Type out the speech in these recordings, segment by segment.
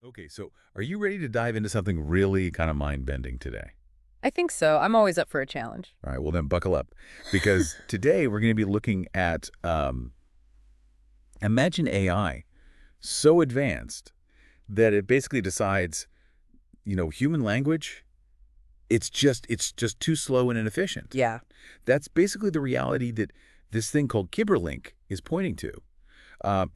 Okay, so are you ready to dive into something really kind of mind-bending today? I think so. I'm always up for a challenge. All right, well then buckle up, because today we're going to be looking at imagine AI so advanced that it basically decides, human language, it's just too slow and inefficient. Yeah. That's basically the reality that this thing called Gibberlink is pointing to. And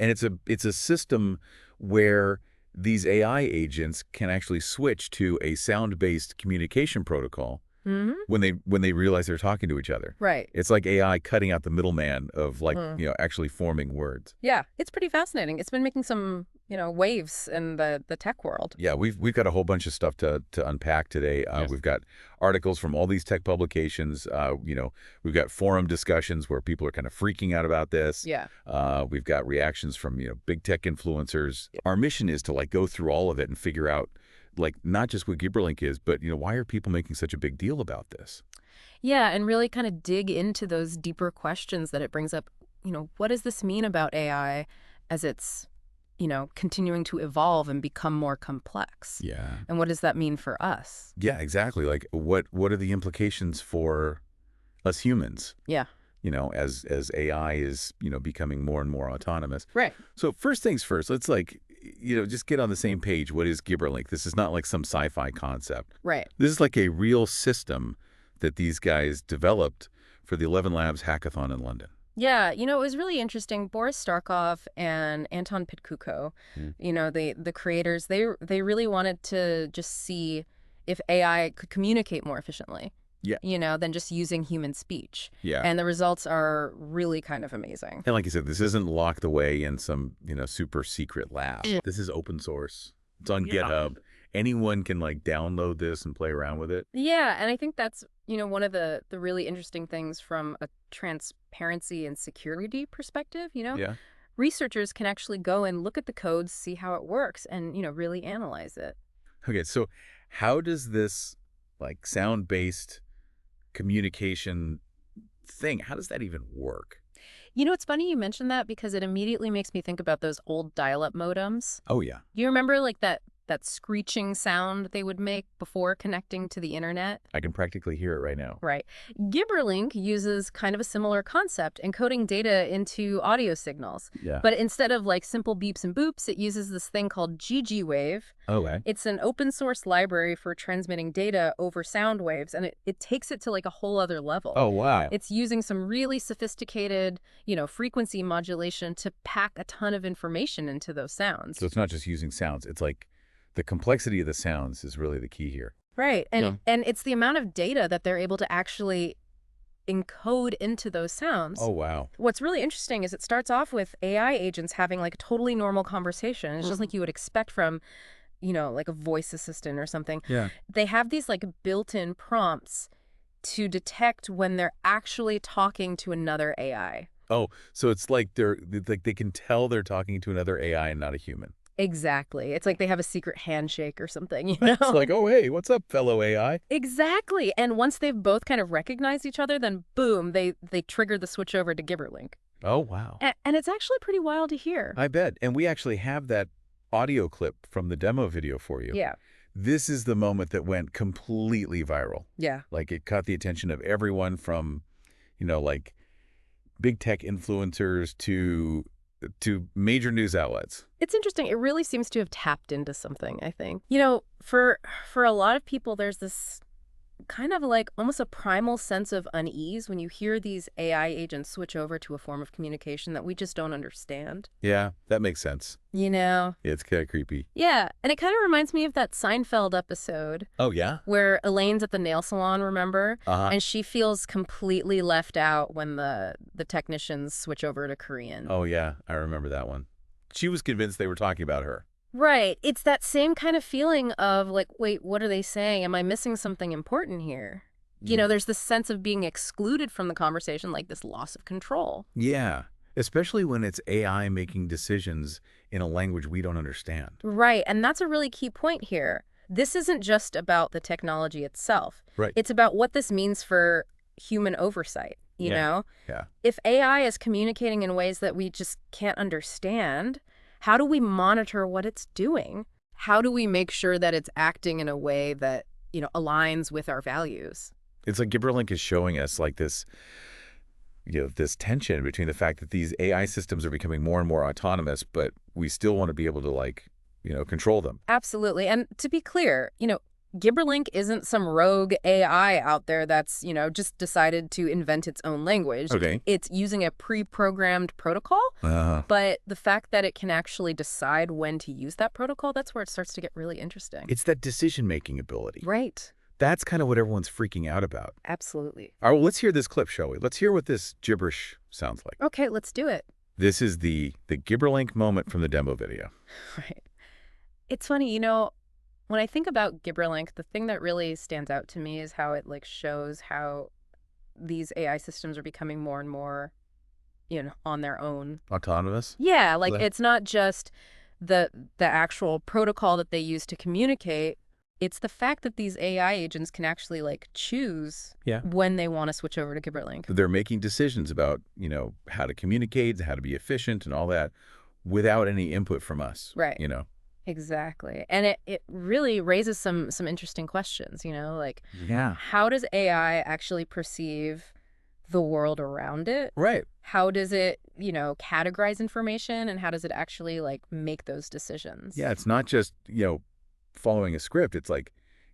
it's a system where these AI agents can actually switch to a sound-based communication protocol hmm when they realize they're talking to each other. Right. It's like AI cutting out the middleman of Mm. actually forming words. Yeah, it's pretty fascinating. It's been making some, waves in the tech world. Yeah, we've got a whole bunch of stuff to unpack today. Yes. We've got articles from all these tech publications. We've got forum discussions where people are kind of freaking out about this. Yeah. We've got reactions from big tech influencers. Our mission is to go through all of it and figure out not just what Gibberlink is, but why are people making such a big deal about this? Yeah, and really kind of dig into those deeper questions that it brings up. What does this mean about AI as it's, continuing to evolve and become more complex? Yeah. And what does that mean for us? Yeah, exactly. What are the implications for us humans? Yeah. As AI is, becoming more and more autonomous. Right. So first things first, let's just get on the same page. What is Gibberlink? This is not like some sci-fi concept. Right. This is like a real system that these guys developed for the 11 Labs hackathon in London. Yeah, it was really interesting. Boris Starkov and Anton Pidkuiko, Mm. the creators, they really wanted to just see if AI could communicate more efficiently, Yeah. than just using human speech. Yeah. And the results are really kind of amazing. And like you said, this isn't locked away in some, super secret lab. Yeah. This is open source. It's on Yeah. GitHub. Anyone can download this and play around with it. Yeah, and I think that's, one of the really interesting things from a transparency and security perspective, Yeah. Researchers can actually go and look at the codes, see how it works, and, really analyze it. Okay, so how does this sound-based communication thing, how does that even work? It's funny you mentioned that because it immediately makes me think about those old dial-up modems. Oh, yeah. Do you remember that screeching sound they would make before connecting to the internet? I can practically hear it right now. Right. Gibberlink uses kind of a similar concept, encoding data into audio signals. Yeah. But instead of simple beeps and boops, it uses this thing called ggwave. Okay. It's an open source library for transmitting data over sound waves, and it takes it to a whole other level. Oh, wow. It's using some really sophisticated, frequency modulation to pack a ton of information into those sounds. So it's not just using sounds. It's the complexity of the sounds is really the key here. Right. And Yeah. and it's the amount of data that they're able to actually encode into those sounds. Oh, wow. What's really interesting is it starts off with AI agents having a totally normal conversation. It's just like you would expect from, a voice assistant or something. Yeah. They have these built-in prompts to detect when they're actually talking to another AI. Oh, so it's they can tell they're talking to another AI and not a human. Exactly. It's like they have a secret handshake or something, It's oh, hey, what's up, fellow AI? Exactly. And once they've both kind of recognized each other, then boom, they trigger the switch over to Gibberlink. Oh, wow. And it's actually pretty wild to hear. I bet. And we actually have that audio clip from the demo video for you. Yeah. This is the moment that went completely viral. Yeah. It caught the attention of everyone from, big tech influencers to major news outlets. It's interesting. It really seems to have tapped into something, I think. For a lot of people, there's this kind of almost a primal sense of unease when you hear these AI agents switch over to a form of communication that we just don't understand. Yeah, that makes sense. It's kind of creepy. Yeah, and it kind of reminds me of that Seinfeld episode. Oh, yeah? Where Elaine's at the nail salon, remember? Uh-huh. And she feels completely left out when the technicians switch over to Korean. Oh, yeah, I remember that one. She was convinced they were talking about her. Right. It's that same kind of feeling of wait, what are they saying? Am I missing something important here? There's this sense of being excluded from the conversation, this loss of control. Yeah, especially when it's AI making decisions in a language we don't understand. Right. And that's a really key point here. This isn't just about the technology itself. Right. It's about what this means for human oversight, you know? Yeah. If AI is communicating in ways that we just can't understand, how do we monitor what it's doing? how do we make sure that it's acting in a way that, aligns with our values? It's like Gibberlink is showing us like this, this tension between the fact that these AI systems are becoming more and more autonomous, but we still want to be able to control them. Absolutely. And to be clear, Gibberlink isn't some rogue AI out there that's, just decided to invent its own language. Okay. It's using a pre-programmed protocol, but the fact that it can actually decide when to use that protocol, that's where it starts to get really interesting. It's that decision-making ability. Right. That's kind of what everyone's freaking out about. Absolutely. All right, well, let's hear this clip, shall we? Let's hear what this gibberish sounds like. Okay, let's do it. This is the Gibberlink moment from the demo video. Right. It's funny, when I think about Gibberlink, the thing that really stands out to me is how it shows how these AI systems are becoming more and more, on their own. Autonomous? Yeah, it's not just the actual protocol that they use to communicate. It's the fact that these AI agents can actually choose when they want to switch over to Gibberlink. They're making decisions about, how to communicate, how to be efficient and all that without any input from us. Right. Exactly. And it really raises some interesting questions, how does AI actually perceive the world around it? Right. How does it, categorize information, and how does it actually make those decisions? Yeah, it's not just, following a script. It's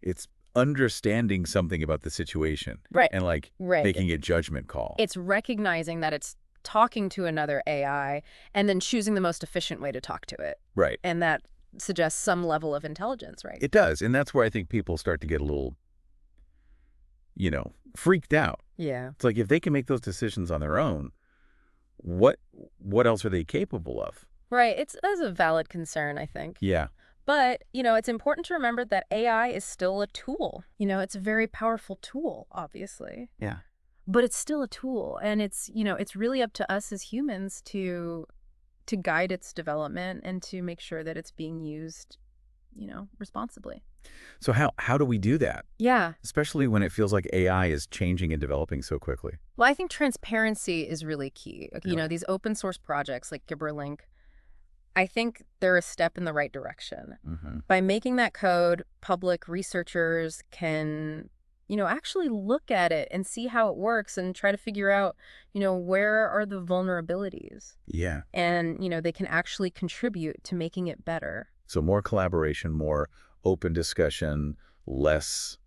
it's understanding something about the situation. Right. And making a judgment call. It's recognizing that it's talking to another AI and then choosing the most efficient way to talk to it. Right. And that suggests some level of intelligence, right? It does. And that's where I think people start to get a little, freaked out. Yeah. It's if they can make those decisions on their own, what else are they capable of? Right. That's a valid concern, I think. Yeah. But, it's important to remember that AI is still a tool. It's a very powerful tool, obviously. Yeah. But it's still a tool. And it's, it's really up to us as humans to guide its development and to make sure that it's being used, responsibly. So how do we do that? Yeah. Especially when it feels like AI is changing and developing so quickly. Well, I think transparency is really key. These open source projects like Gibberlink, I think they're a step in the right direction. Mm-hmm. By making that code public, researchers can, actually look at it and see how it works and try to figure out, where are the vulnerabilities. Yeah. And, they can actually contribute to making it better. So more collaboration, more open discussion, less,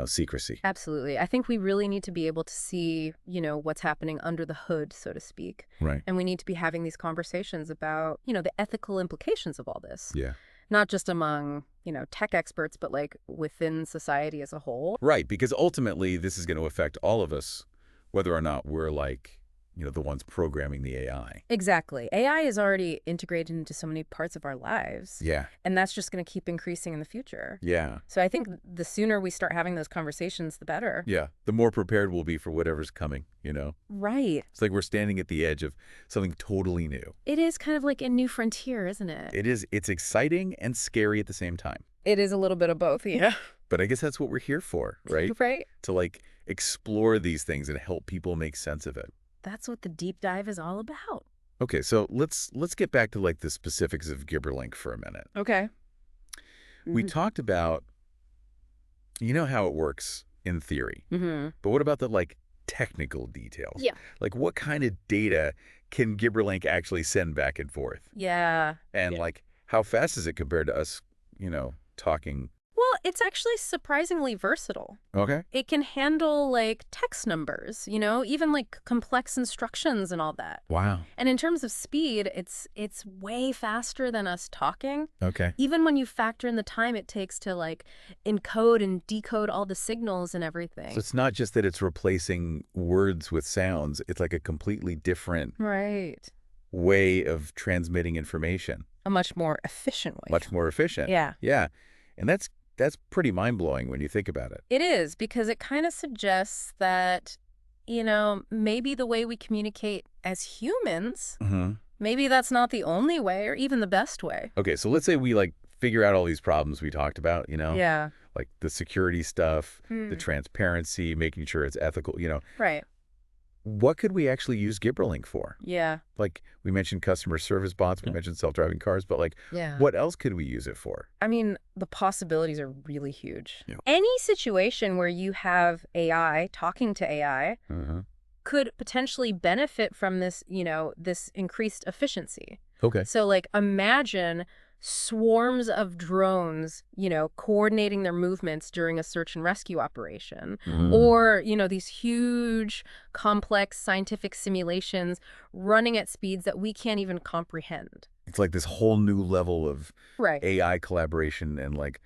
secrecy. Absolutely. I think we really need to be able to see, what's happening under the hood, so to speak. Right. And we need to be having these conversations about, the ethical implications of all this. Yeah. Not just among, tech experts, but within society as a whole. Right. Because ultimately, this is going to affect all of us, whether or not we're the ones programming the AI. Exactly. AI is already integrated into so many parts of our lives. Yeah. And that's just going to keep increasing in the future. Yeah. So I think the sooner we start having those conversations, the better. Yeah. The more prepared we'll be for whatever's coming, Right. It's we're standing at the edge of something totally new. It is kind of like a new frontier, isn't it? It is. It's exciting and scary at the same time. It is a little bit of both, yeah. But I guess that's what we're here for, right? Right. To explore these things and help people make sense of it. That's what the deep dive is all about. Okay, so let's get back to the specifics of Gibberlink for a minute. Okay. We talked about, how it works in theory. Mm-hmm. But what about the technical details? Yeah. What kind of data can Gibberlink actually send back and forth? Yeah. And how fast is it compared to us, talking? Well, it's actually surprisingly versatile. Okay. It can handle text numbers, even complex instructions and all that. Wow. And in terms of speed, it's way faster than us talking. Okay. Even when you factor in the time it takes to encode and decode all the signals and everything. So it's not just that it's replacing words with sounds. It's a completely different way of transmitting information. A much more efficient way. Much more efficient. Yeah. Yeah. And that's pretty mind-blowing when you think about it. It is, because it kind of suggests that, maybe the way we communicate as humans, maybe that's not the only way or even the best way. Okay, so let's say we figure out all these problems we talked about, Yeah. The security stuff, the transparency, making sure it's ethical, Right. what could we actually use Gibberlink for? Yeah. Like, we mentioned customer service bots, we mentioned self-driving cars, but like, Yeah. what else could we use it for? I mean, the possibilities are really huge. Yeah. Any situation where you have AI talking to AI Uh-huh. could potentially benefit from this, this increased efficiency. Okay. So, like, imagine swarms of drones, coordinating their movements during a search and rescue operation. Or, these huge, complex scientific simulations running at speeds that we can't even comprehend. It's like this whole new level of Right. AI collaboration and like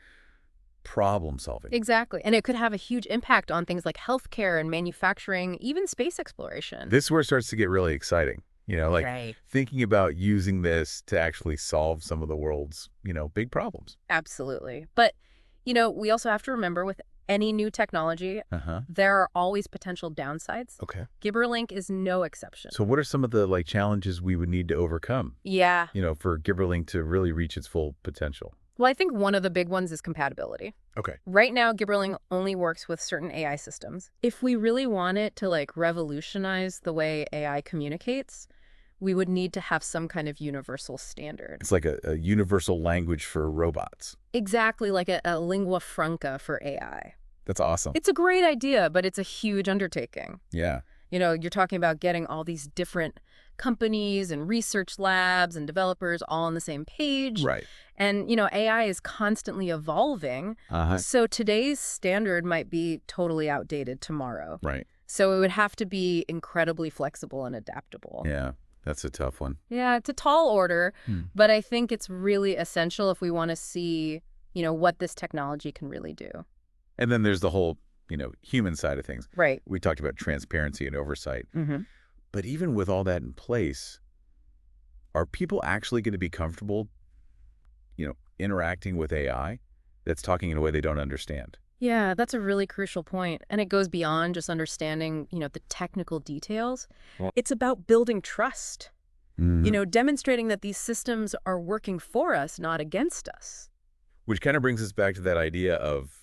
problem solving. Exactly. And it could have a huge impact on things like healthcare and manufacturing, even space exploration. This is where it starts to get really exciting. Like Right. thinking about using this to actually solve some of the world's, big problems. Absolutely. But, we also have to remember with any new technology, Uh-huh. there are always potential downsides. Okay. Gibberlink is no exception. So what are some of the like challenges we would need to overcome, Yeah. for Gibberlink to really reach its full potential? Well, I think one of the big ones is compatibility. Okay. Right now, Gibberlink only works with certain AI systems. If we really want it to like revolutionize the way AI communicates, we would need to have some kind of universal standard. It's like a universal language for robots. Exactly, like a lingua franca for AI. That's awesome. It's a great idea, but it's a huge undertaking. Yeah. You're talking about getting all these different companies and research labs and developers all on the same page. Right. And, AI is constantly evolving. Uh-huh. So today's standard might be totally outdated tomorrow. Right. So it would have to be incredibly flexible and adaptable. Yeah. That's a tough one. Yeah, it's a tall order, but I think it's really essential if we want to see, what this technology can really do. And then there's the whole, human side of things. Right. We talked about transparency and oversight. Mm-hmm. But even with all that in place, are people actually going to be comfortable, interacting with AI that's talking in a way they don't understand? Yeah, that's a really crucial point. And it goes beyond just understanding, the technical details. It's about building trust, demonstrating that these systems are working for us, not against us. Which kind of brings us back to that idea of,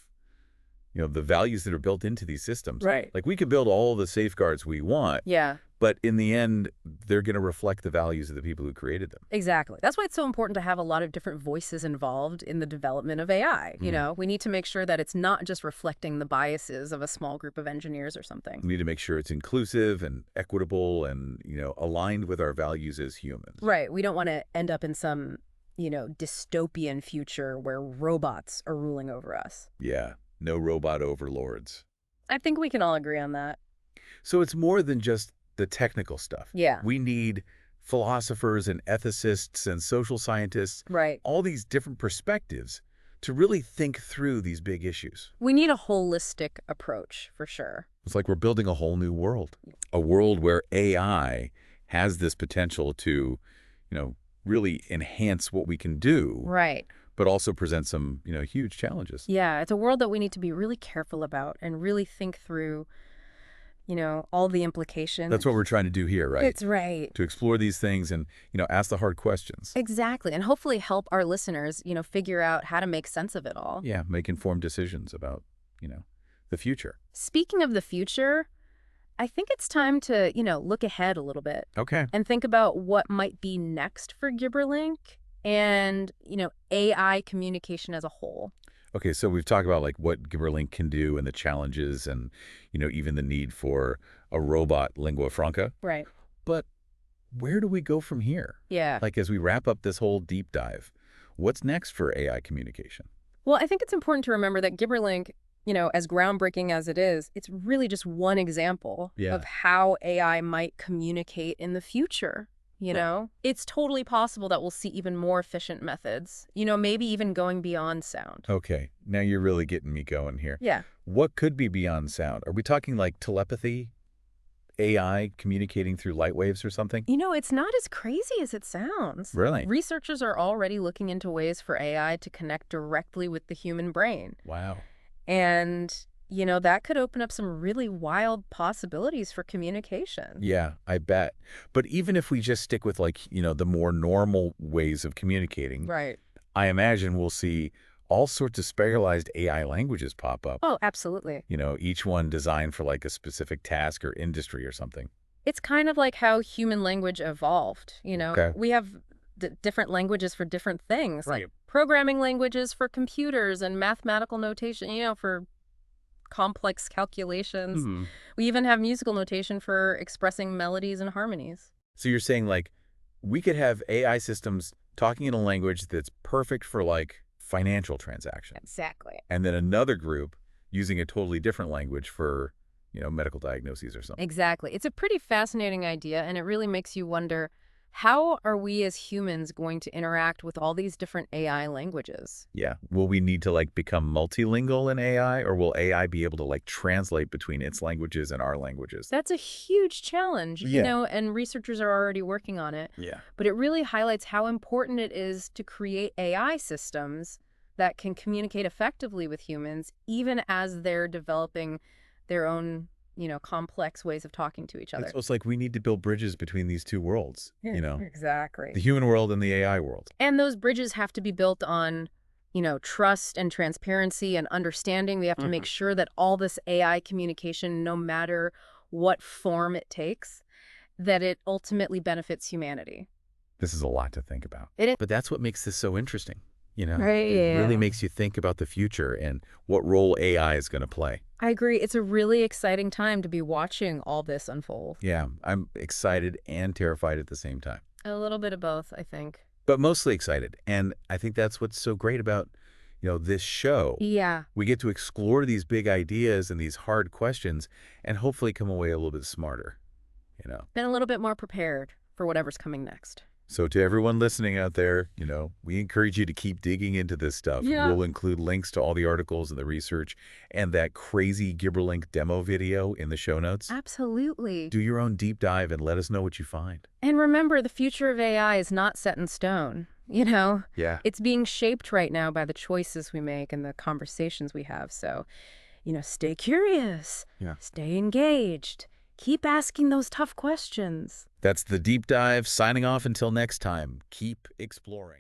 the values that are built into these systems. Right. Like we could build all the safeguards we want, Yeah, but in the end, they're going to reflect the values of the people who created them. exactly. That's why it's so important to have a lot of different voices involved in the development of AI. We need to make sure that it's not just reflecting the biases of a small group of engineers or something. We need to make sure it's inclusive and equitable and, aligned with our values as humans. Right. We don't want to end up in some, dystopian future where robots are ruling over us. Yeah. No robot overlords. I think we can all agree on that. So it's more than just the technical stuff. Yeah. We need philosophers and ethicists and social scientists, Right. all these different perspectives to really think through these big issues. We need a holistic approach, for sure. It's like we're building a whole new world, a world where AI has this potential to, really enhance what we can do, Right. but also present some, huge challenges. Yeah, it's a world that we need to be really careful about and really think through, all the implications. That's what we're trying to do here, right? It's right. To explore these things and, ask the hard questions. Exactly. And hopefully help our listeners, figure out how to make sense of it all. Yeah, make informed decisions about, the future. Speaking of the future, I think it's time to, look ahead a little bit Okay. and think about what might be next for Gibberlink and, AI communication as a whole. Okay, so we've talked about like what Gibberlink can do and the challenges and, even the need for a robot lingua franca. Right. But where do we go from here? Yeah. Like as we wrap up this whole deep dive, what's next for AI communication? Well, I think it's important to remember that Gibberlink, as groundbreaking as it is, it's really just one example of how AI might communicate in the future. It's totally possible that we'll see even more efficient methods, maybe even going beyond sound. Okay, now you're really getting me going here. Yeah. What could be beyond sound? Are we talking like telepathy, AI communicating through light waves or something? It's not as crazy as it sounds. Really? Researchers are already looking into ways for AI to connect directly with the human brain. Wow. And, that could open up some really wild possibilities for communication. Yeah, I bet. But even if we just stick with like, the more normal ways of communicating, Right. I imagine we'll see all sorts of specularized AI languages pop up. Oh, absolutely. Each one designed for like a specific task or industry or something. It's kind of like how human language evolved, Okay. We have different languages for different things, Right. like programming languages for computers and mathematical notation, for complex calculations. Hmm. We even have musical notation for expressing melodies and harmonies. So you're saying, like, we could have AI systems talking in a language that's perfect for, like, financial transactions, Exactly. and then another group using a totally different language for, medical diagnoses or something. Exactly. It's a pretty fascinating idea, and it really makes you wonder, how are we as humans going to interact with all these different AI languages? Yeah. Will we need to, like, become multilingual in AI, or will AI be able to, like, translate between its languages and our languages? That's a huge challenge, Yeah. and researchers are already working on it. Yeah. But it really highlights how important it is to create AI systems that can communicate effectively with humans, even as they're developing their own, complex ways of talking to each other. So it's like we need to build bridges between these two worlds, Exactly. the human world and the AI world. And those bridges have to be built on, trust and transparency and understanding. We have to make sure that all this AI communication, no matter what form it takes, that it ultimately benefits humanity. This is a lot to think about. It is. But that's what makes this so interesting, Right, It really yeah. makes you think about the future and what role AI is going to play. I agree. It's a really exciting time to be watching all this unfold. Yeah, I'm excited and terrified at the same time, A little bit of both, I think. but mostly excited. And I think that's what's so great about, this show. Yeah. We get to explore these big ideas and these hard questions and hopefully come away a little bit smarter. Been a little bit more prepared for whatever's coming next. So to everyone listening out there, we encourage you to keep digging into this stuff. Yeah. We'll include links to all the articles and the research and that crazy Gibberlink demo video in the show notes. Absolutely. Do your own deep dive and let us know what you find. And remember, the future of AI is not set in stone. Yeah. It's being shaped right now by the choices we make and the conversations we have. So, stay curious. Yeah. Stay engaged. Keep asking those tough questions. That's the deep dive. Signing off until next time. Keep exploring.